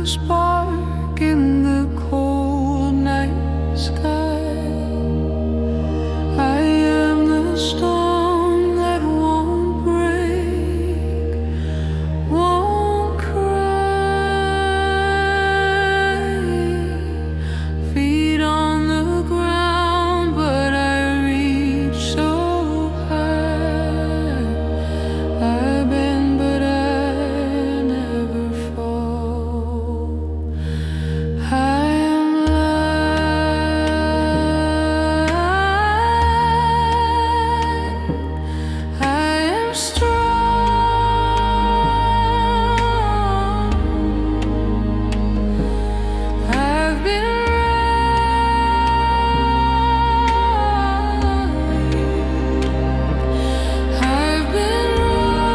spark in the cold night sky. I am the storm that won't break, won't cry. Feet on the ground, but I reach so high. I bend, but I never fall. I am light. I am strong. I've been right. I've been wrong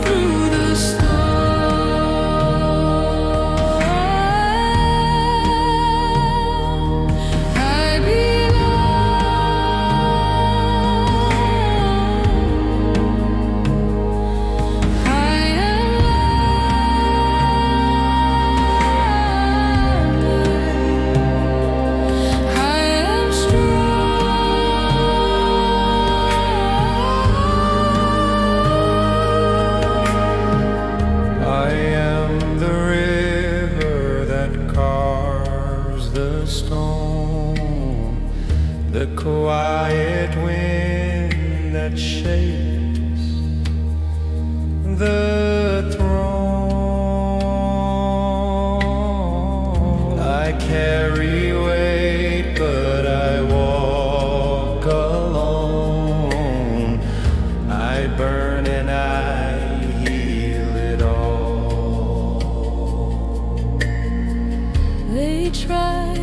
through the storm. I belong. I am light. I am strong. I am the river that carves the stone, the quiet wind that shakes the throne. I carry weight, but I walk alone. I burn and I heal it all. They try